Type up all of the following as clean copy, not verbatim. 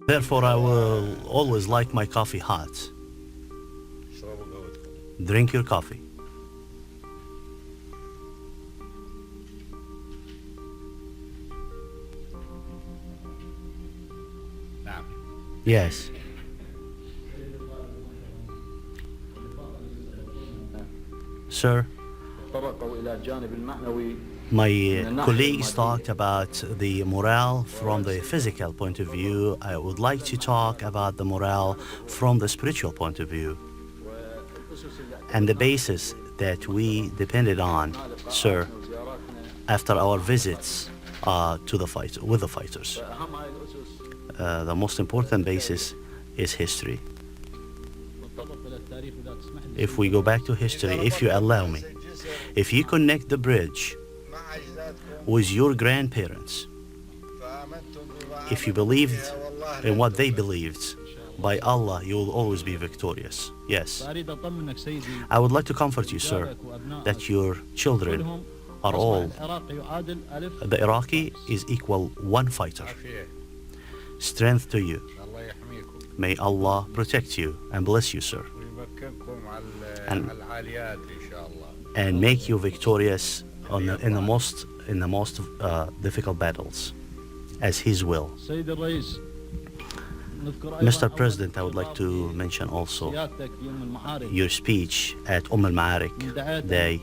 Therefore, I will always like my coffee hot. Drink your coffee. Yes. Sir, my colleagues talked about the morale from the physical point of view. I would like to talk about the morale from the spiritual point of view. And the basis that we depended on, sir, after our visits with the fighters. The most important basis is history. If we go back to history, if you allow me, if you connect the bridge with your grandparents, if you believed in what they believed, by Allah, you will always be victorious. Yes. I would like to comfort you, sir, that your children are all. The Iraqi is equal one fighter. Strength to you. May Allah protect you and bless you, sir. And make you victorious in the most difficult battles, as His will. Mr. President, I would like to mention also your speech at al-Ma'arik Day,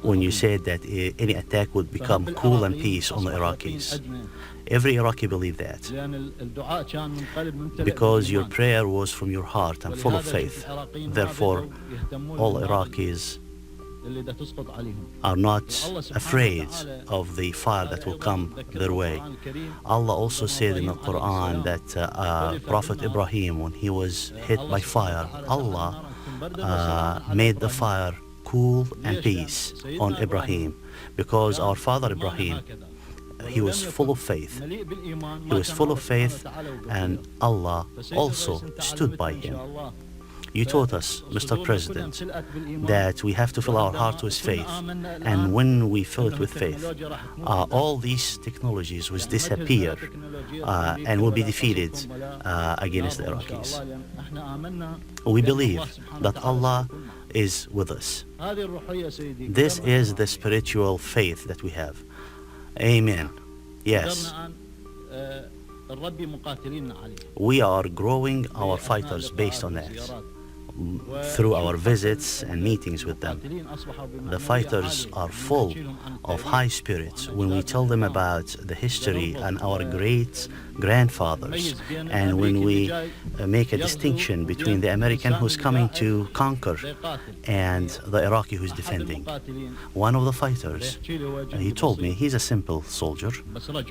when you said that any attack would become cool and peace on the Iraqis. Every Iraqi believed that, because your prayer was from your heart and full of faith. Therefore, all Iraqis are not afraid of the fire that will come their way. Allah also said in the Quran that Prophet Ibrahim, when he was hit by fire, Allah made the fire cool and peace on Ibrahim, because our father Ibrahim, he was full of faith. He was full of faith, and Allah also stood by him. You taught us, Mr. President, that we have to fill our heart with faith, and when we fill it with faith, all these technologies will disappear and will be defeated against the Iraqis. We believe that Allah is with us. This is the spiritual faith that we have. Amen. Yes. We are growing our fighters based on that. Through our visits and meetings with them, the fighters are full of high spirits when we tell them about the history and our great grandfathers, and when we make a distinction between the American who's coming to conquer and the Iraqi who's defending. One of the fighters, he told me he's a simple soldier,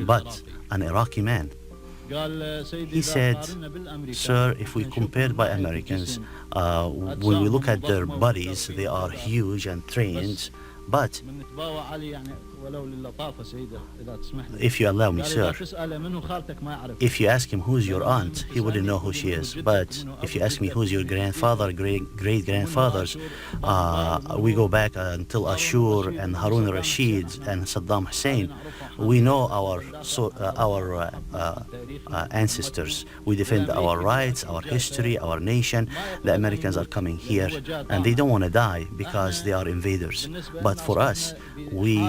but an Iraqi man. He said, sir, if we compared by Americans, when we look at their bodies, they are huge and trained, but if you allow me, sir, if you ask him who's your aunt, he wouldn't know who she is. But if you ask me who's your grandfather, great-grandfathers, we go back until Ashur and Harun al-Rashid and Saddam Hussein. We know our ancestors. We defend our rights, our history, our nation. The Americans are coming here, and they don't want to die because they are invaders. But for us, we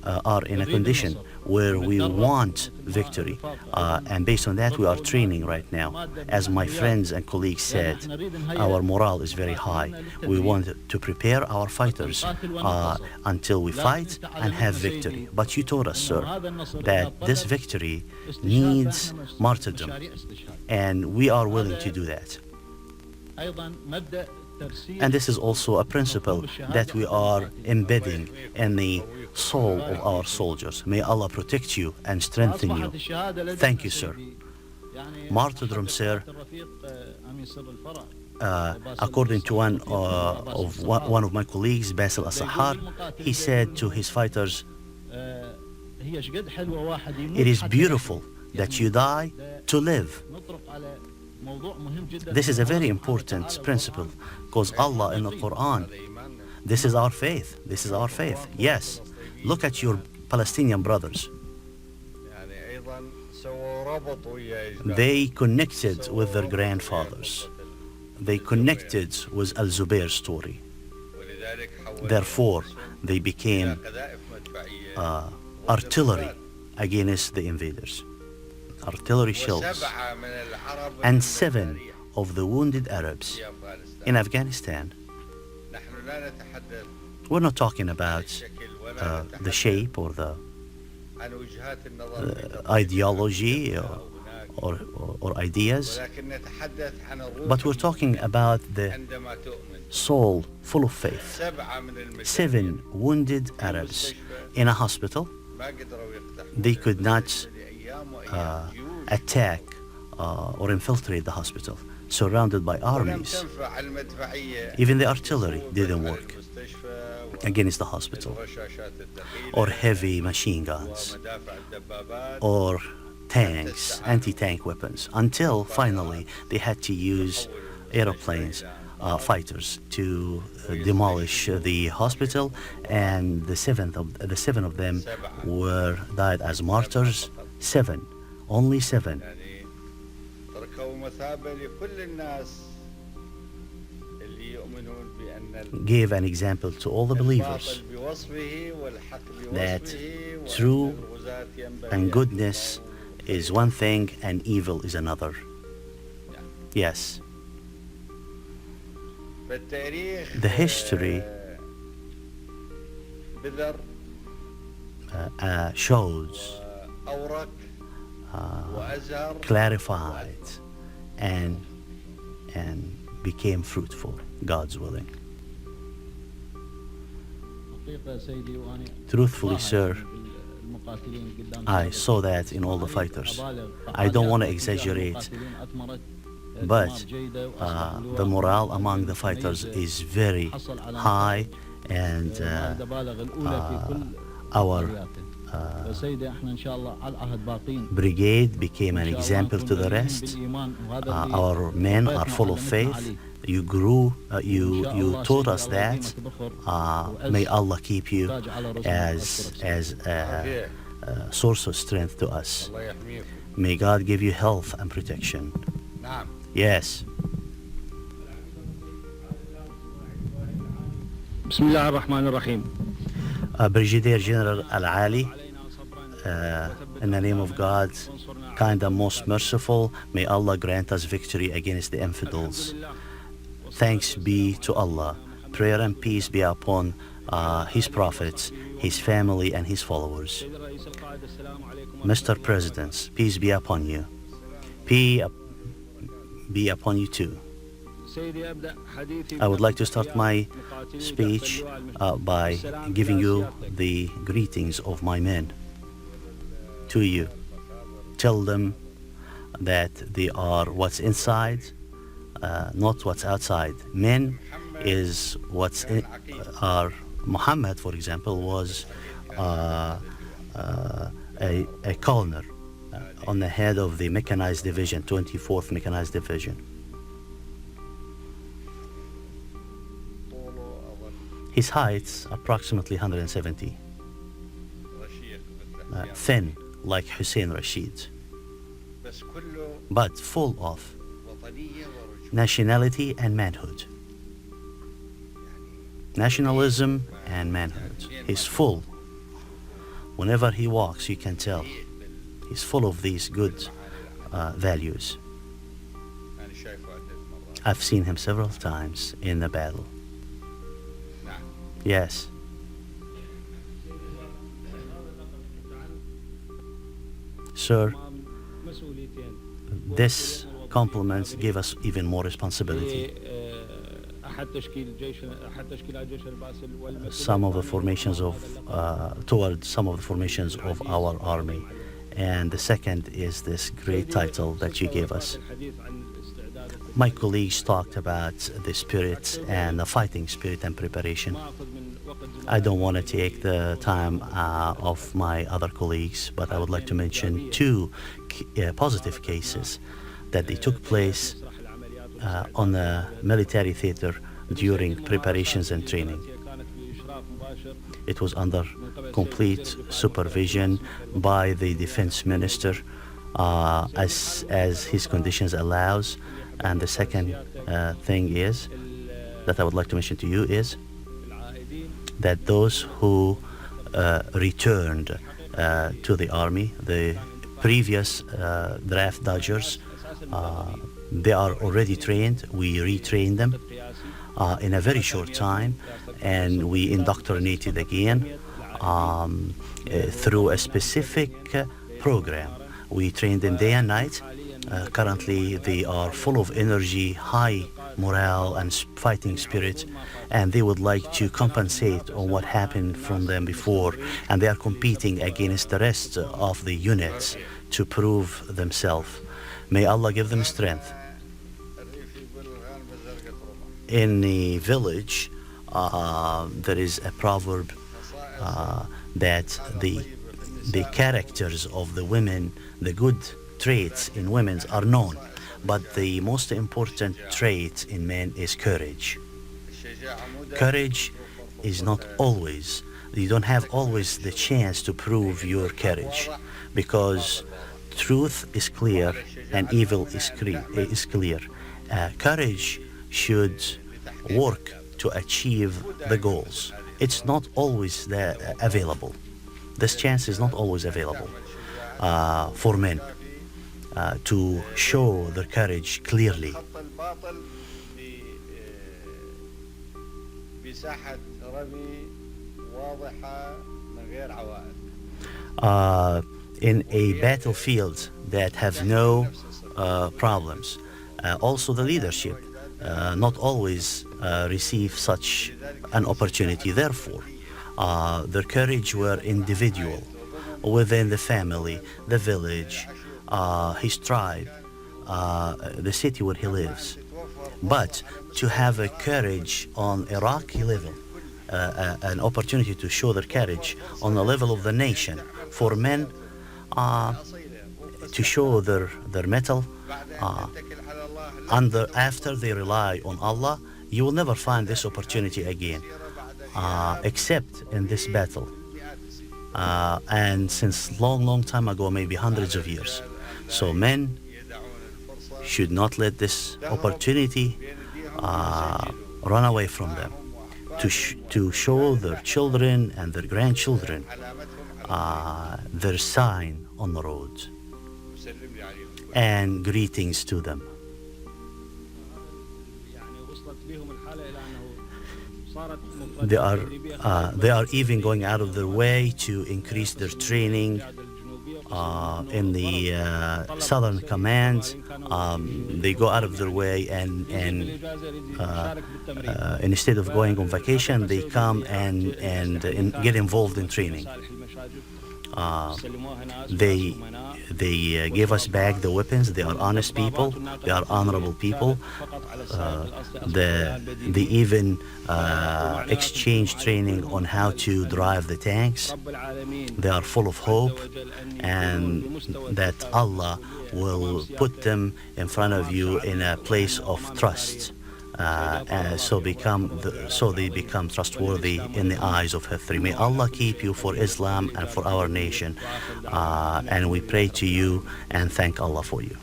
are in a condition where we want victory, and based on that we are training right now. As my friends and colleagues said, our morale is very high. We want to prepare our fighters until we fight and have victory. But you told us, sir, that this victory needs martyrdom, and we are willing to do that. And this is also a principle that we are embedding in the soul of our soldiers. May Allah protect you and strengthen you. Thank you, sir. Martyrdom, sir, according to one of my colleagues, Basil As-Sahar, he said to his fighters, it is beautiful that you die to live. This is a very important principle, because Allah in the Quran, this is our faith. This is our faith. Yes. Look at your Palestinian brothers. They connected with their grandfathers. They connected with Al-Zubair's story. Therefore, they became artillery against the invaders. Artillery shells. And 7 of the wounded Arabs in Afghanistan. We're not talking about the shape or the ideology or ideas, but we're talking about the soul full of faith. 7 wounded Arabs in a hospital. They could not attack or infiltrate the hospital, surrounded by armies. Even the artillery didn't work against the hospital, or heavy machine guns, or tanks, anti-tank weapons, until finally they had to use aeroplanes, fighters, to demolish the hospital, and the seven of them died as martyrs. 7, only 7. Gave an example to all the believers that true and goodness is one thing and evil is another. Yes. The history shows, clarified, and became fruitful, God's willing. Truthfully, sir, I saw that in all the fighters. I don't want to exaggerate, but the morale among the fighters is very high, and our brigade became an example to the rest. Our men are full of faith. You grew, you taught us that. May Allah keep you as a source of strength to us. May God give you health and protection. Yes. Bismillah ar-Rahman ar-Rahim. Brigadier General Al-Ali, in the name of God, kind and most merciful, may Allah grant us victory against the infidels. Thanks be to Allah. Prayer and peace be upon His prophets, His family, and His followers. Mr. Presidents, peace be upon you. Peace be upon you too. I would like to start my speech by giving you the greetings of my men to you. Tell them that they are what's inside, not what's outside. Men is what's in. Muhammad, for example, was a colonel on the head of the mechanized division, 24th Mechanized Division. His height's approximately 170. Thin, like Hussein Rashid, but full of nationality and manhood. Nationalism and manhood. He's full. Whenever he walks, you can tell he's full of these good values. I've seen him several times in the battle. Yes. Sir, this compliments give us even more responsibility. Some of the formations of, towards some of the formations of our army. And the second is this great title that you gave us. My colleagues talked about the spirit and the fighting spirit and preparation. I don't want to take the time of my other colleagues, but I would like to mention 2 positive cases that they took place on the military theater during preparations and training. It was under complete supervision by the defense minister as his conditions allows. And the second thing is that I would like to mention to you is that those who returned to the army, the previous draft dodgers, they are already trained. We retrained them in a very short time, and we indoctrinated again through a specific program. We train them day and night. Currently, they are full of energy, high morale and fighting spirit, and they would like to compensate on what happened from them before, and they are competing against the rest of the units to prove themselves. May Allah give them strength. In the village, there is a proverb that the characters of the women, the good traits in women are known, but the most important trait in men is courage. Courage is not always, you don't have always the chance to prove your courage, because truth is clear and evil is clear. Courage should work to achieve the goals. It's not always available. This chance is not always available for men to show their courage clearly. In a battlefield that have no problems. Also the leadership not always receive such an opportunity. Therefore, their courage were individual, within the family, the village, his tribe, the city where he lives. But to have a courage on Iraqi level, an opportunity to show their courage on the level of the nation, for men to show their mettle, after they rely on Allah, you will never find this opportunity again, except in this battle. And since long time ago, maybe hundreds of years. So men should not let this opportunity run away from them, to show their children and their grandchildren their sign on the road and greetings to them. They are even going out of their way to increase their training in the Southern Command. They go out of their way and instead of going on vacation, they come and get involved in training. They gave us back the weapons. They are honest people. They are honorable people. They even exchange training on how to drive the tanks. They are full of hope, and that Allah will put them in front of you in a place of trust. So they become trustworthy in the eyes of history. May Allah keep you for Islam and for our nation, and we pray to you and thank Allah for you.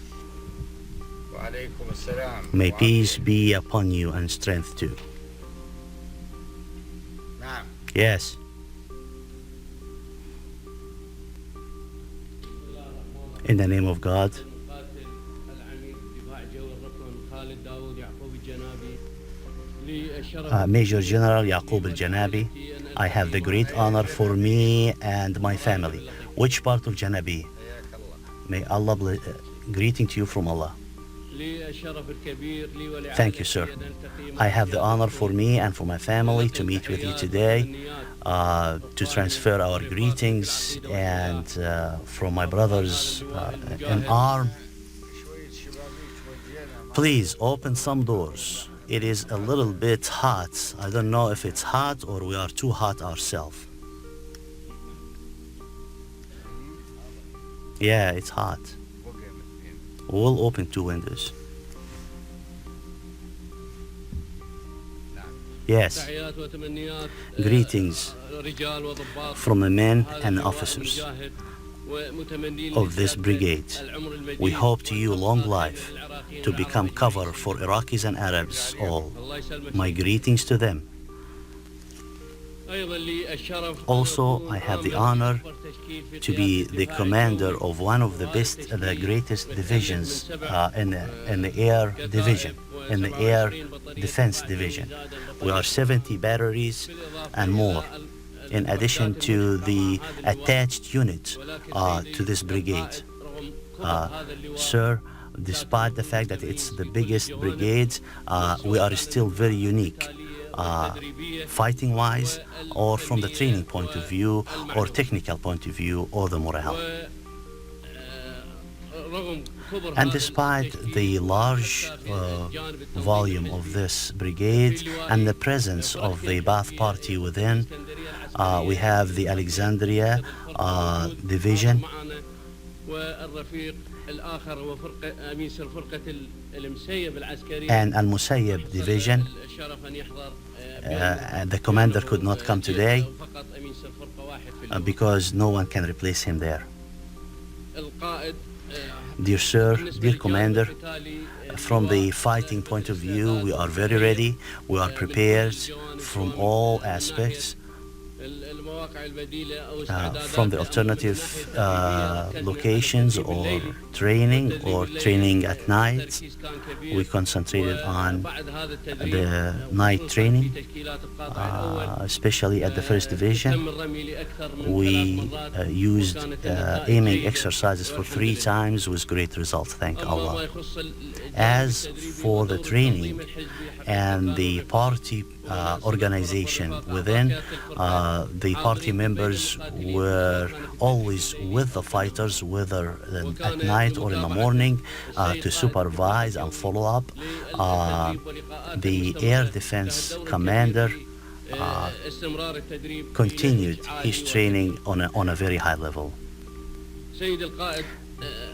May peace be upon you and strength too. Yes. In the name of God. Major General Yaqub al-Janabi, I have the great honor for me and my family. Which part of Janabi? May Allah bless. Greeting to you from Allah. Thank you, sir. I have the honor for me and for my family to meet with you today, to transfer our greetings and from my brothers in arm. Please open some doors. It is a little bit hot. I don't know if it's hot or we are too hot ourselves. Yeah, it's hot. We'll open 2 windows. Yes. Greetings from the men and the officers. of this brigade. We hope to you long life to become cover for Iraqis and Arabs all. My greetings to them. Also, I have the honor to be the commander of one of the greatest divisions in the air division, in the air defense division. We are 70 batteries and more, in addition to the attached unit to this brigade. Sir, despite the fact that it's the biggest brigade, we are still very unique. Fighting-wise, or from the training point of view, or technical point of view, or the morale. And despite the large volume of this brigade and the presence of the Ba'ath Party within, we have the Alexandria division, and Al-Musayyib division. The commander could not come today because no one can replace him there. Dear sir, dear commander, from the fighting point of view, we are very ready. We are prepared from all aspects. From the alternative locations or training at night. We concentrated on the night training, especially at the 1st Division. We used aiming exercises for 3 times with great results, thank Allah. As for the training and the party organization within, the party members were always with the fighters, whether at night or in the morning, to supervise and follow up. The air defense commander continued his training on a very high level.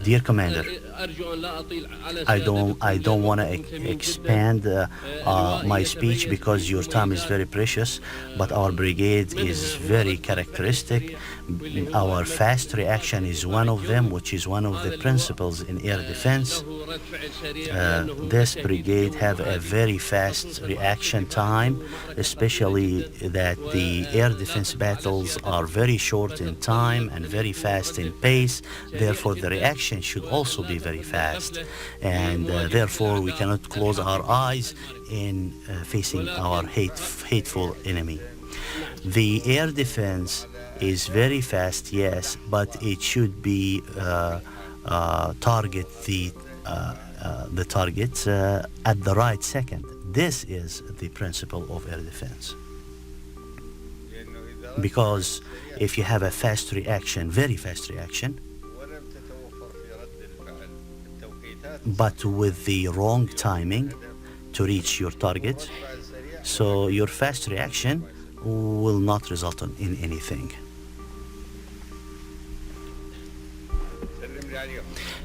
Dear Commander, I don't want to expand my speech because your time is very precious, but our brigade is very characteristic. Our fast reaction is one of them, which is one of the principles in air defense. This brigade have a very fast reaction time, especially that the air defense battles are very short in time and very fast in pace. Therefore, the reaction should also be very fast, and therefore we cannot close our eyes in facing our hateful enemy. The air defense is very fast, yes, but it should be target the targets at the right second. This is the principle of air defense. Because if you have a fast reaction, very fast reaction, but with the wrong timing to reach your target, so your fast reaction will not result in anything.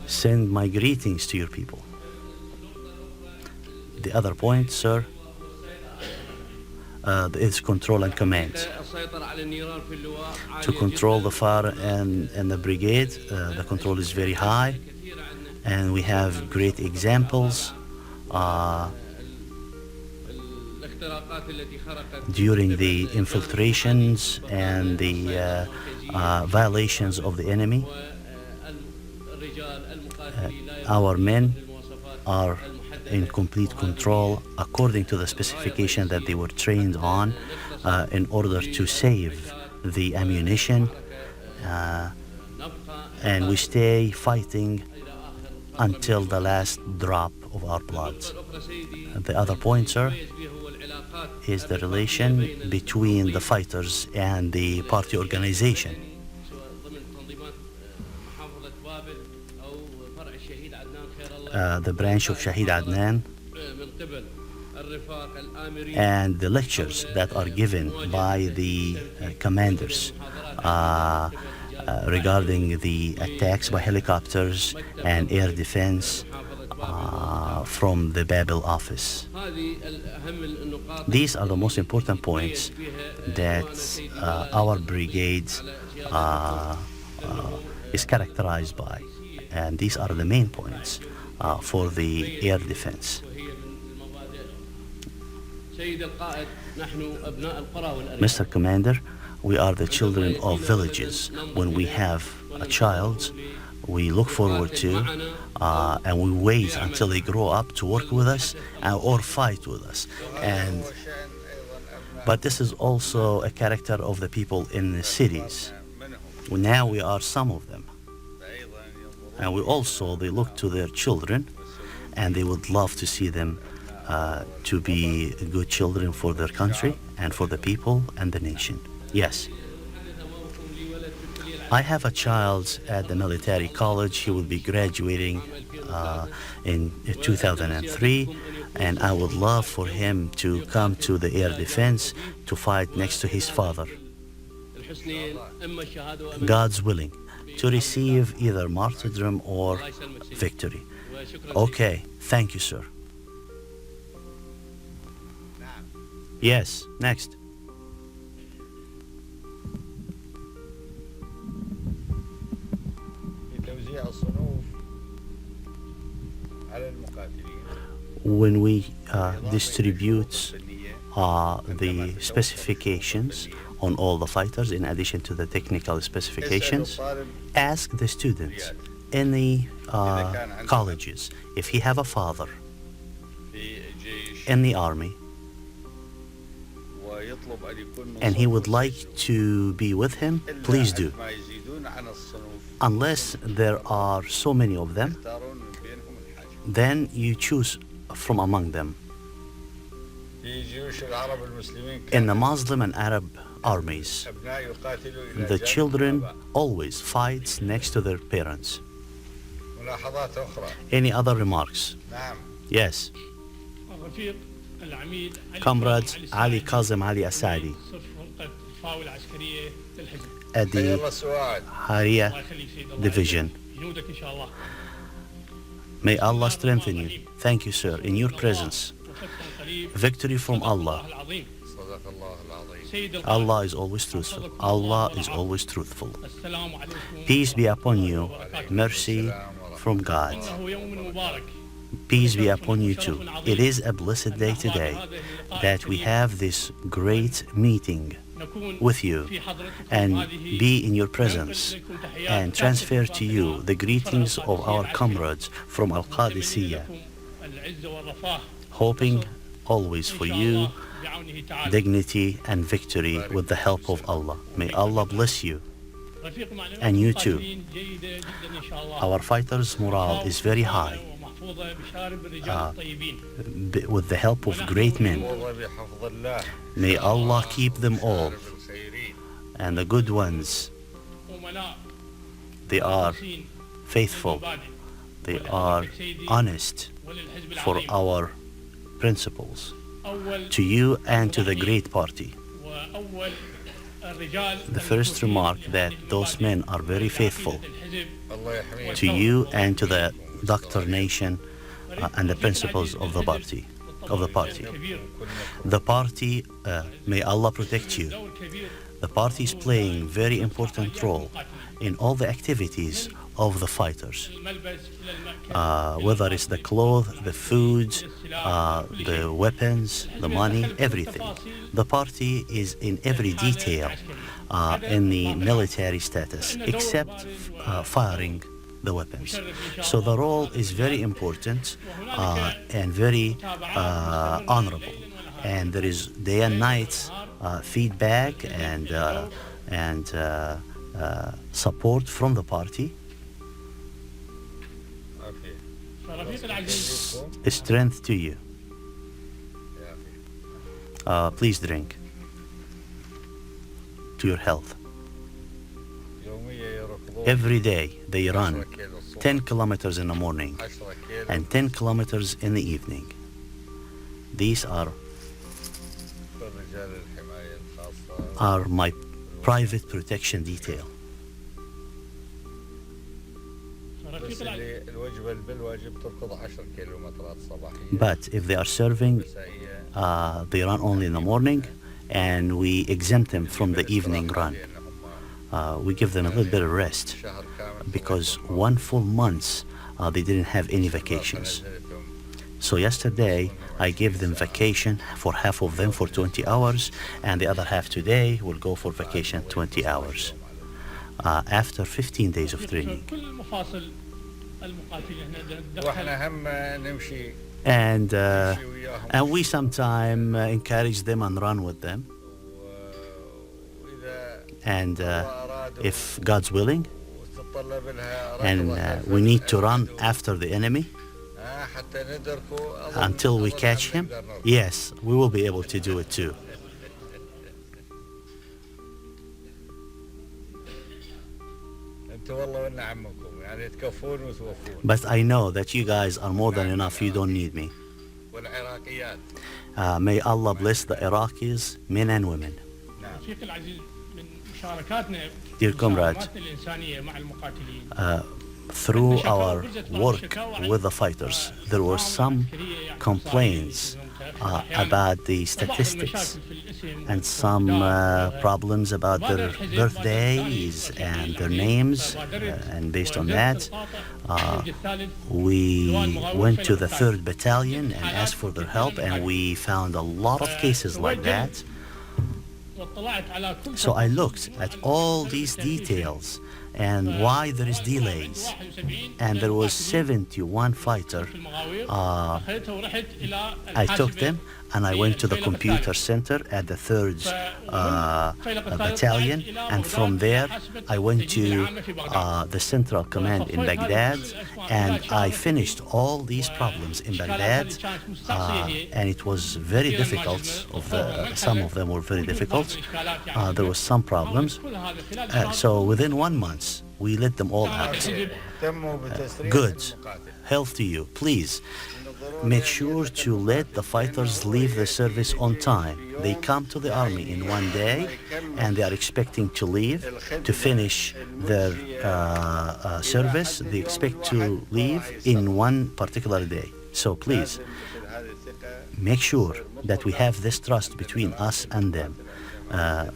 Send my greetings to your people. The other point, sir, is control and command. To control the fire and the brigade, the control is very high, and we have great examples during the infiltrations and the violations of the enemy. Our men are in complete control according to the specification that they were trained on in order to save the ammunition, and we stay fighting until the last drop of our blood. The other point, sir, is the relation between the fighters and the party organization. The branch of Shahid Adnan and the lectures that are given by the commanders regarding the attacks by helicopters and air defense from the Babel office. These are the most important points that our brigades is characterized by. And these are the main points for the air defense. Mr. Commander, we are the children of villages. When we have a child, we look forward to and we wait until they grow up to work with us or fight with us. But this is also a character of the people in the cities. Now we are some of them. And they look to their children, and they would love to see them to be good children for their country and for the people and the nation. Yes. I have a child at the military college. He will be graduating in 2003, and I would love for him to come to the air defense to fight next to his father. God's willing, to receive either martyrdom or victory. Okay, thank you, sir. Yes, next. When we distribute the specifications on all the fighters, in addition to the technical specifications, ask the students in the colleges if he have a father in the army and he would like to be with him, please do. Unless there are so many of them, then you choose from among them. In the Muslim and Arab armies, the children always fight next to their parents. Any other remarks? Yes. Comrade Ali Kazim Ali Asadi at the Haria Division. May Allah strengthen you. Thank you, sir, in your presence. Victory from Allah. Allah is always truthful. Allah is always truthful. Peace be upon you. Mercy from God. Peace be upon you too. It is a blessed day today that we have this great meeting with you and be in your presence and transfer to you the greetings of our comrades from Al-Qadisiyah, hoping always for you dignity and victory with the help of Allah. May Allah bless you and you too. Our fighters' morale is very high with the help of great men. May Allah keep them all, and the good ones, they are faithful, they are honest for our principles, to you and to the great party. The first remark that those men are very faithful to you and to the doctrination and the principles of the party. The party, may Allah protect you. The party is playing very important role in all the activities of the fighters, whether it's the clothes, the food, the weapons, the money, everything. The party is in every detail in the military status, except firing the weapons. So the role is very important and very honorable. And there is day and night feedback and support from the party. Strength to you. Please drink to your health. Every day they run 10 kilometers in the morning and 10 kilometers in the evening. These are my private protection detail. But if they are serving, they run only in the morning, and we exempt them from the evening run. we give them a little bit of rest because 1 full month they didn't have any vacations. So yesterday I gave them vacation for half of them for 20 hours, and the other half today will go for vacation 20 hours after 15 days of training. And we sometimes encourage them and run with them. And if God's willing, and we need to run after the enemy until we catch him, yes, we will be able to do it too. But I know that you guys are more than enough. You don't need me. May Allah bless the Iraqis, men and women. Dear comrade, through our work with the fighters, there were some complaints about the statistics and some problems about their birthdays and their names, and based on that, we went to the 3rd Battalion and asked for their help, and we found a lot of cases like that. So I looked at all these details and why there is delays, and there was 71 fighter. I took them and I went to the computer center at the 3rd Battalion, and from there I went to the Central Command in Baghdad, and I finished all these problems in Baghdad, and it was very difficult. Some of them were very difficult. There was some problems. So within 1 month, we let them all out. Good. Health to you. Please, make sure to let the fighters leave the service on time. They come to the army in 1 day, and they are expecting to leave to finish their service. They expect to leave in 1 particular day. So please, make sure that we have this trust between us and them.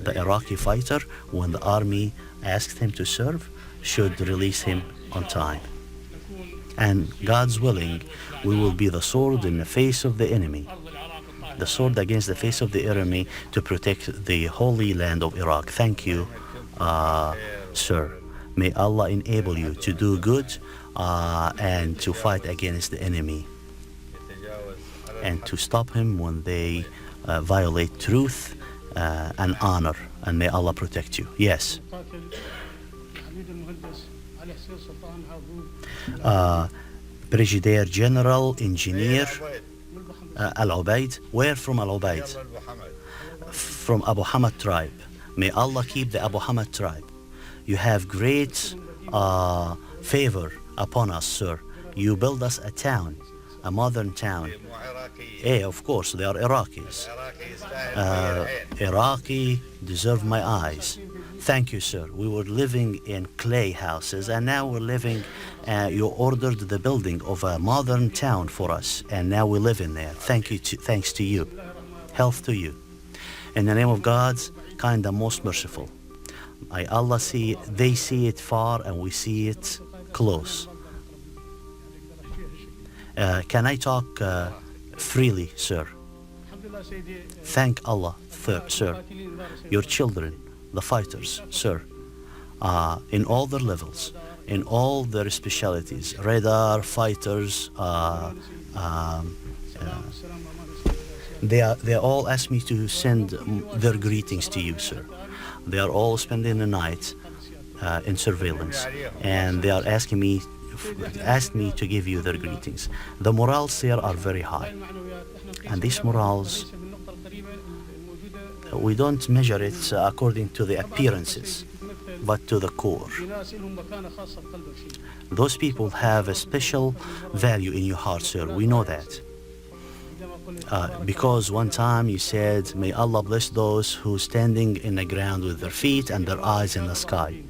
The Iraqi fighter, when the army asked him to serve, should release him on time. And God's willing, we will be the sword in the face of the enemy, the sword against the face of the enemy to protect the holy land of Iraq. Thank you, sir. May Allah enable you to do good and to fight against the enemy and to stop him when they violate truth and honor. And may Allah protect you. Yes. Brigadier General Engineer Al-Ubaid. Where from Al-Ubaid? From Abu Hamad tribe. May Allah keep the Abu Hamad tribe. You have great favor upon us, sir. You build us a town, a modern town. Of course, they are Iraqis. Iraqi deserve my eyes. Thank you, sir. We were living in clay houses, and now we're living, you ordered the building of a modern town for us, and now we live in there. Thanks to you. Health to you. In the name of God, kind and most merciful. May Allah see, they see it far and we see it close. Can I talk freely, sir? Thank Allah, sir. Your children, the fighters, sir, in all their levels, in all their specialities, radar, fighters, they all asked me to send their greetings to you, sir. They are all spending the night in surveillance, and they are asked me to give you their greetings. The morals here are very high, and these morals, we don't measure it according to the appearances, but to the core. Those people have a special value in your heart, sir. We know that. Because one time you said, may Allah bless those who standing in the ground with their feet and their eyes in the sky.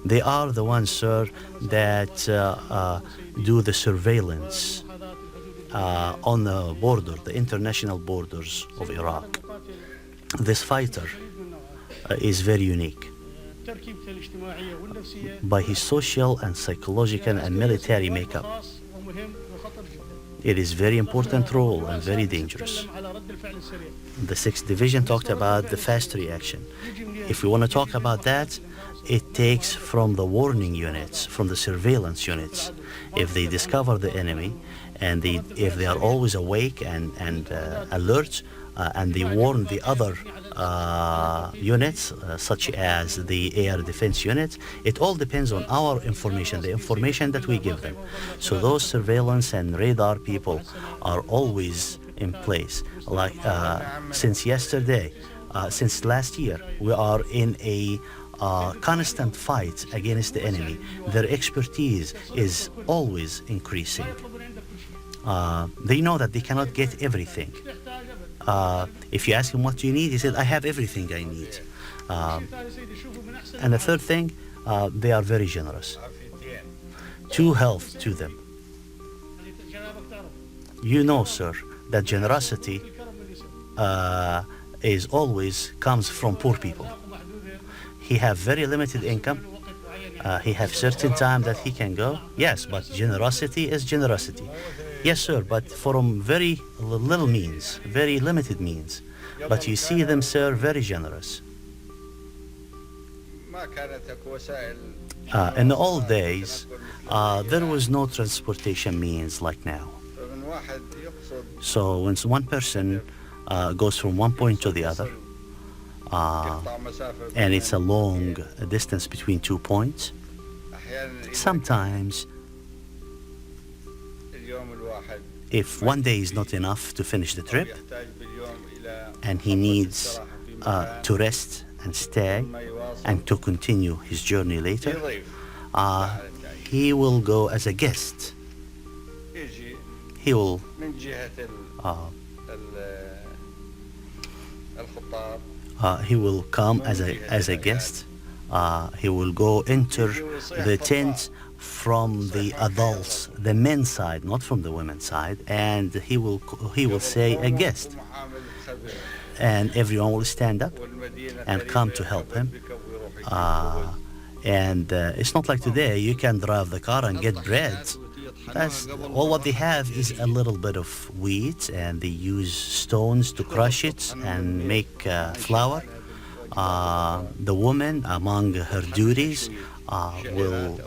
They are the ones, sir, that do the surveillance on the border, the international borders of Iraq. This fighter is very unique. by his social and psychological and military makeup. It is very important role and very dangerous. The 6th Division talked about the fast reaction. If we want to talk about that, it takes from the warning units, from the surveillance units. If they discover the enemy, and if they are always awake and alert, and they warn the other units, such as the air defense unit, it all depends on our information, the information that we give them. So those surveillance and radar people are always in place. Like since yesterday, since last year, we are in a constant fight against the enemy. Their expertise is always increasing. They know that they cannot get everything. If you ask him what do you need, he said, I have everything I need. And the third thing, they are very generous. To health to them. You know, sir, that generosity is always comes from poor people. He have very limited income. He have certain time that he can go. Yes, but generosity is generosity. Yes, sir, but from very little means, very limited means. But you see them, sir, very generous. In the old days, there was no transportation means like now. So when one person goes from one point to the other, and it's a long distance between 2 points, sometimes if one day is not enough to finish the trip and he needs to rest and stay and to continue his journey later, he will go as a guest. He will come as a guest. He will go enter the tent from the adults, the men's side, not from the women's side, and he will say a guest, and everyone will stand up and come to help him. And it's not like today. You can drive the car and get bread. That's all what they have is a little bit of wheat, and they use stones to crush it and make flour. The woman, among her duties, will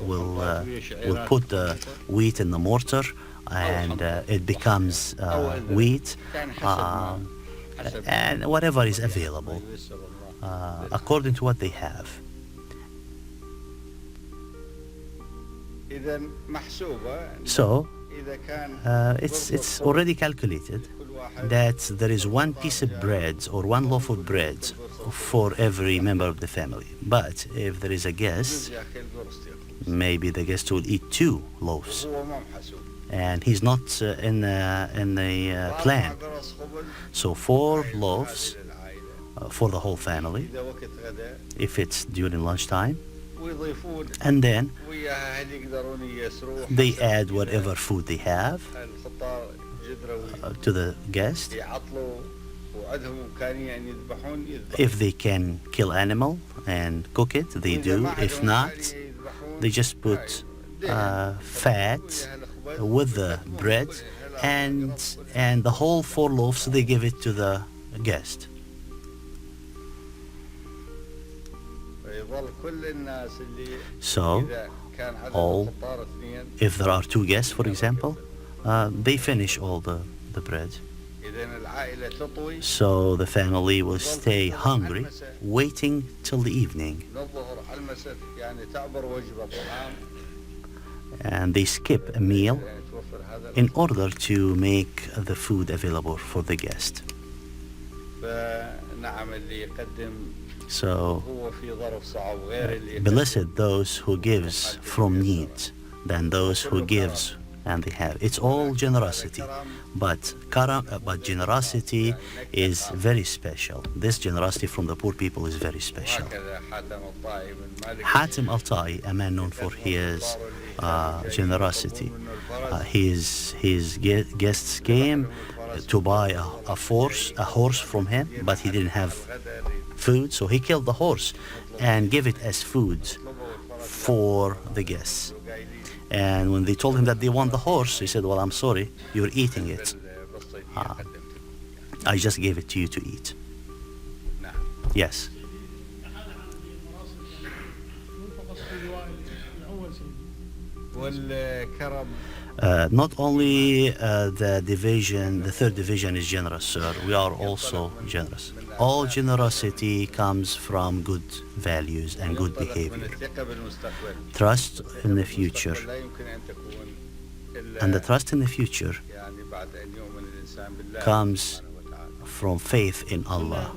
put the wheat in the mortar, and it becomes wheat, and whatever is available, according to what they have. So it's already calculated that there is one piece of bread or one loaf of bread for every member of the family. But if there is a guest, maybe the guest will eat 2 loaves, and he's not in the plan. So 4 loaves for the whole family if it's during lunchtime, and then they add whatever food they have to the guest. If they can kill animal and cook it, they do. If not, they just put fat with the bread, and the whole 4 loaves they give it to the guest. So, if there are 2 guests, for example, they finish all the bread. So the family will stay hungry, waiting till the evening. And they skip a meal in order to make the food available for the guest. So, blessed those who gives from need than those who gives and they have. It's all generosity, but generosity is very special. This generosity from the poor people is very special. Hatim al-Ta'i, a man known for his generosity, his guests came to buy a horse from him, but he didn't have food, so he killed the horse and gave it as food for the guests. And when they told him that they want the horse, he said, well, I'm sorry, you're eating it. I just gave it to you to eat. Yes. Not only the third division is generous, sir. We are also generous. All generosity comes from good values and good behavior. Trust in the future. And the trust in the future comes from faith in Allah.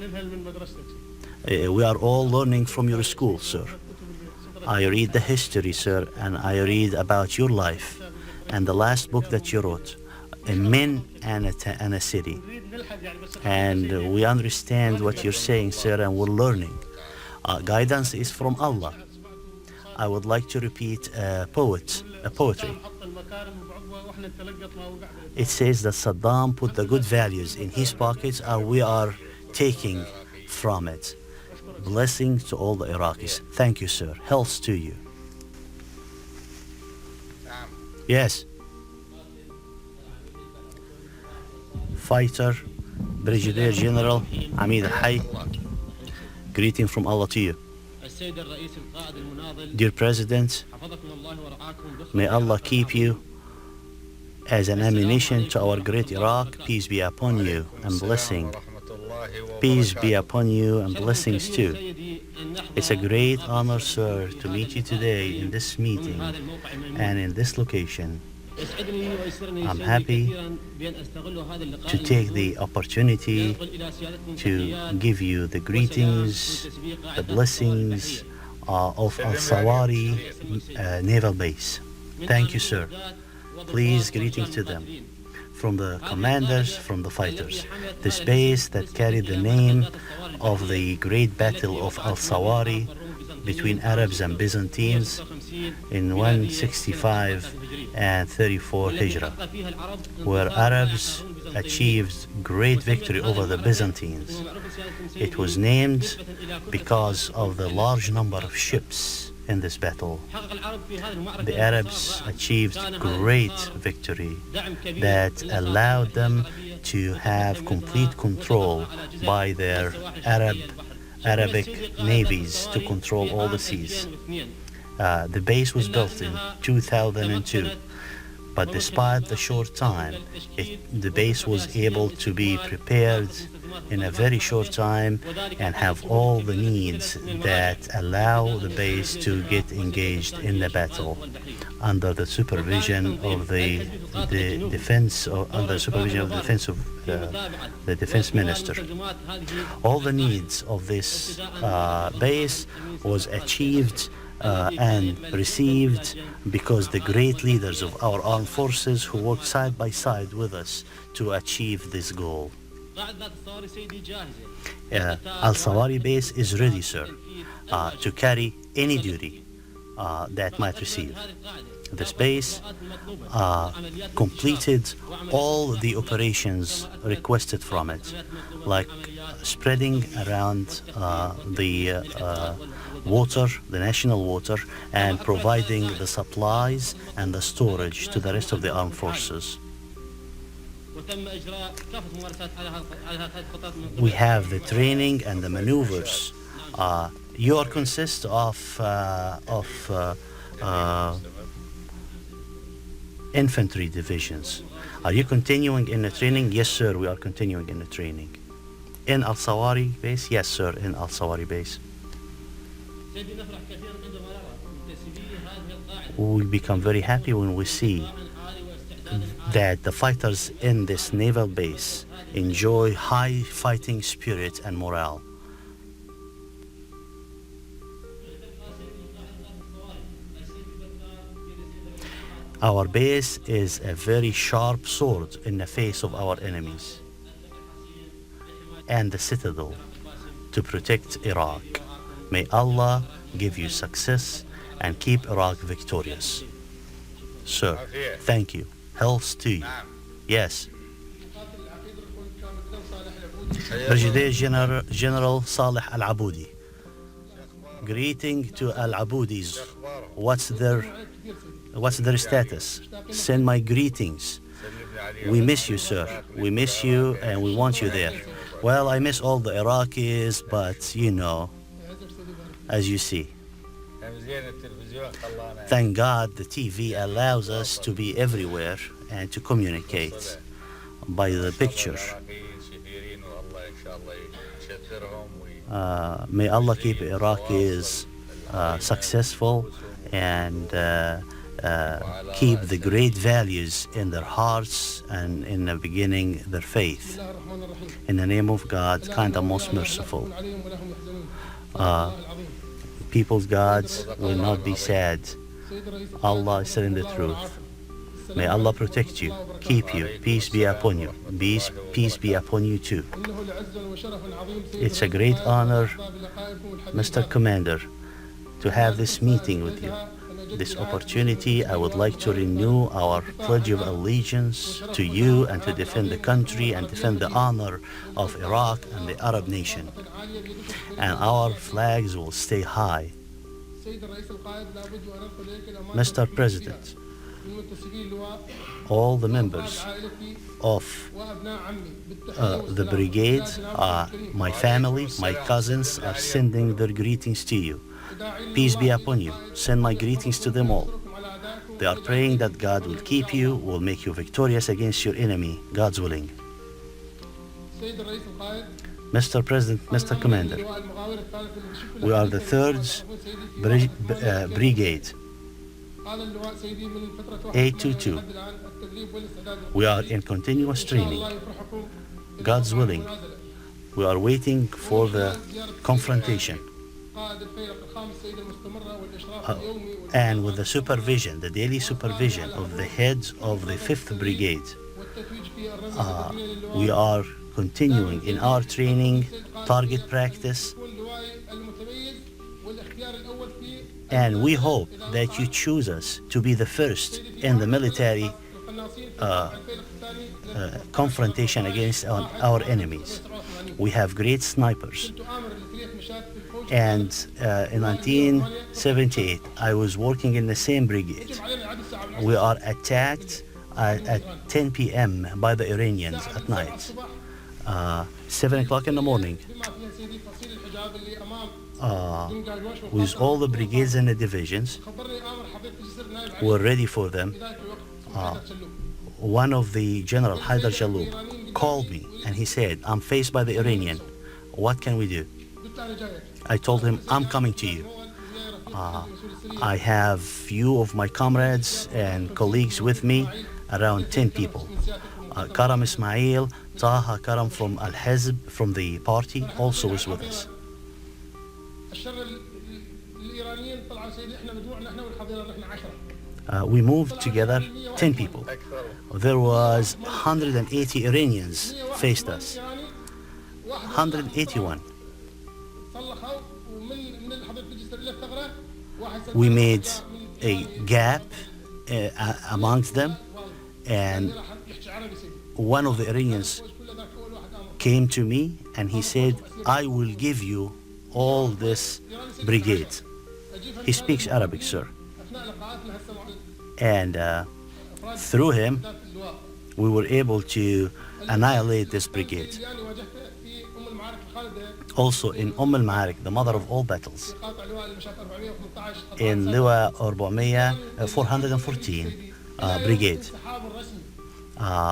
We are all learning from your school, sir. I read the history, sir, and I read about your life and the last book that you wrote, A Men and a City. And we understand what you're saying, sir, and we're learning. Guidance is from Allah. I would like to repeat a poetry. It says that Saddam put the good values in his pockets and we are taking from it. Blessings to all the Iraqis. Thank you, sir. Health to you. Yes. Fighter, Brigadier General Amid al-Hay, greeting from Allah to you. Dear President, may Allah keep you as an ammunition to our great Iraq. Peace be upon you and blessing. Peace be upon you and blessings too. It's a great honor, sir, to meet you today in this meeting and in this location. I'm happy to take the opportunity to give you the greetings, the blessings of Al-Sawari Naval Base. Thank you, sir. Please, greetings to them. From the commanders, from the fighters. This base that carried the name of the great battle of Al-Sawari between Arabs and Byzantines in 165 and 34 Hijrah, where Arabs achieved great victory over the Byzantines. It was named because of the large number of ships in this battle. The Arabs achieved great victory that allowed them to have complete control by their Arabic navies to control all the seas. The base was built in 2002, but despite the short time, the base was able to be prepared in a very short time and have all the needs that allow the base to get engaged in the battle under the supervision of the defense minister. All the needs of this base was achieved and received because the great leaders of our armed forces who worked side by side with us to achieve this goal. Al-Sawari base is ready, sir, to carry any duty that might receive. This base completed all the operations requested from it, like spreading around the water, the national water, and providing the supplies and the storage to the rest of the armed forces. We have the training and the maneuvers. You consist of infantry divisions. Are you continuing in the training? Yes, sir, we are continuing in the training. In Al-Sawari base? Yes, sir, in Al-Sawari base. We become very happy when we see that the fighters in this naval base enjoy high fighting spirit and morale. Our base is a very sharp sword in the face of our enemies and the citadel to protect Iraq. May Allah give you success and keep Iraq victorious. Sir, thank you. Health to you. Yes. Brigadier General Saleh Al-Aboudi. Greeting to Al-Aboudis. What's their status? Send my greetings. We miss you, sir. We miss you and we want you there. Well, I miss all the Iraqis, but you know, as you see. Thank God the TV allows us to be everywhere and to communicate by the picture. May Allah keep Iraqis successful and keep the great values in their hearts and in the beginning their faith. In the name of God, kind and most merciful. People's gods will not be sad. Allah is telling the truth. May Allah protect you, keep you, peace be upon you, peace be upon you too. It's a great honor, Mr. Commander, to have this meeting with you. This opportunity, I would like to renew our pledge of allegiance to you and to defend the country and defend the honor of Iraq and the Arab nation. And our flags will stay high. Mr. President, all the members of the brigade, my family, my cousins are sending their greetings to you. Peace be upon you. Send my greetings to them all. They are praying that God will keep you, will make you victorious against your enemy, God's willing. Mr. President, Mr. Commander, we are the 3rd Brigade, 822. We are in continuous training. God's willing. We are waiting for the confrontation. And with the supervision, the daily supervision of the heads of the 5th Brigade, we are continuing in our training, target practice, and we hope that you choose us to be the first in the military confrontation against our enemies. We have great snipers. And in 1978, I was working in the same brigade. We are attacked at 10 p.m. by the Iranians at night. 7 o'clock in the morning. With all the brigades and the divisions, we're ready for them. One of the General Haidar Jalloub called me and he said, I'm faced by the Iranian. What can we do? I told him, I'm coming to you. I have few of my comrades and colleagues with me, around 10 people. Karam Ismail, Taha Karam from Al-Hizb, from the party, also is with us. We moved together, 10 people. There was 180 Iranians faced us. 181. We made a gap amongst them, and one of the Iranians came to me and he said, I will give you all this brigade. He speaks Arabic, sir. And through him, we were able to annihilate this brigade. Also in al-Ma'arik, the mother of all battles, in Liwa 414 brigade.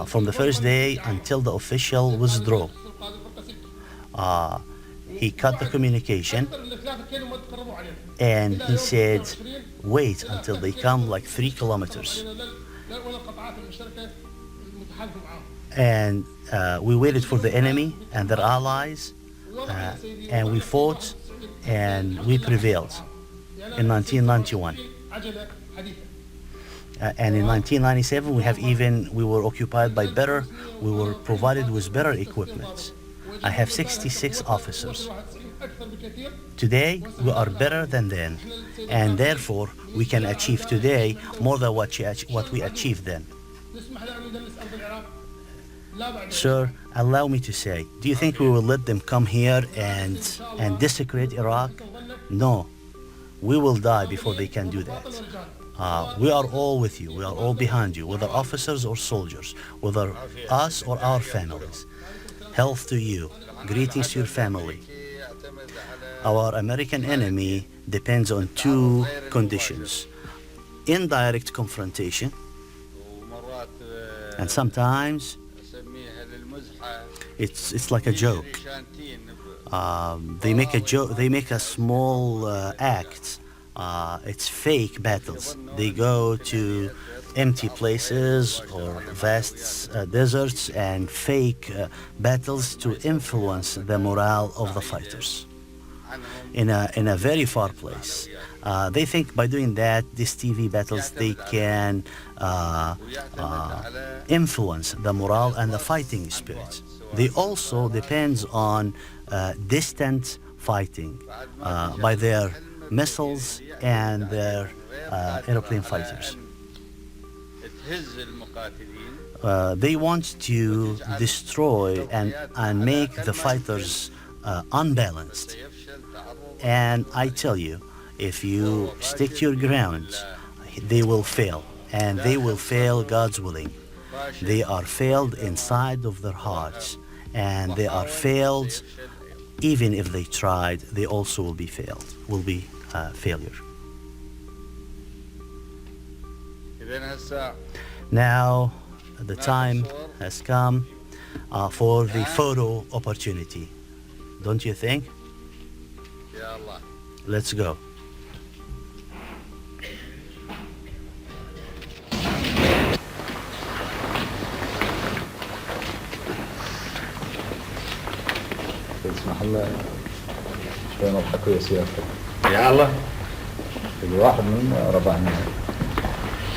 From the first day until the official withdrawal, he cut the communication and he said, wait until they come like 3 kilometers. And we waited for the enemy and their allies, and we fought and we prevailed in 1991. And in 1997 we were occupied by we were provided with better equipment. I have 66 officers. Today we are better than then, and therefore we can achieve today more than what we achieved then. Sir, allow me to say, do you think we will let them come here and desecrate Iraq? No. We will die before they can do that. We are all with you. We are all behind you, whether officers or soldiers, whether us or our families. Health to you. Greetings to your family. Our American enemy depends on two conditions: indirect confrontation, and sometimes it's like a joke. They make a joke. They make a small act. It's fake battles. They go to empty places or vast deserts and fake battles to influence the morale of the fighters in a very far place. They think by doing that, these TV battles, they can influence the morale and the fighting spirit. They also depends on distant fighting by their missiles and their airplane fighters. They want to destroy and make the fighters unbalanced. And I tell you, if you stick to your ground, they will fail. And they will fail God's willing. They are failed inside of their hearts. And they are failed, even if they tried, they also will be failed, will be failure. Now, the time has come for the photo opportunity. Don't you think? Let's go. تسمح لنا شوي نضحك ويا سيادتك. يا الله. الواحد منا ربعنا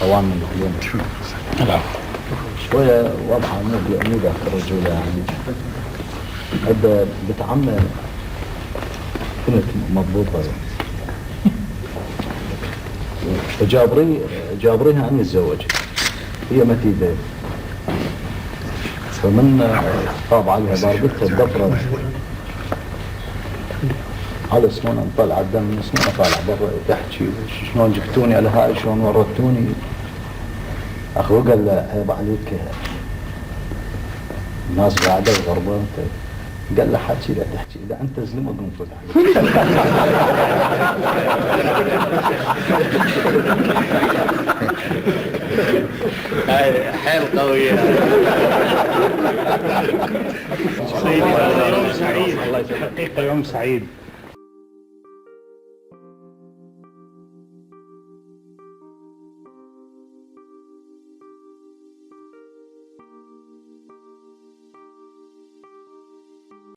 طوال من اليوم. لا. شوية وضعها مو ذاك الرجولة يعني. هذا بتعمى كنت مضبوطة. جابريها أن يتزوج. هي متيدة. فمن طاب عليها ضربتها بدفرة على سنونها نطلع الدم من سنونها طالع برا تحكي شلون جبتوني على هاي شلون ورطتوني. أخوه قال له عيب عليك الناس قاعدة وغربان. قال له حكي لا تحكي إذا أنت زلمة قوم فوت عليك. هاي حيل قوية. سيدي يوم سعيد، حقيقة يوم سعيد.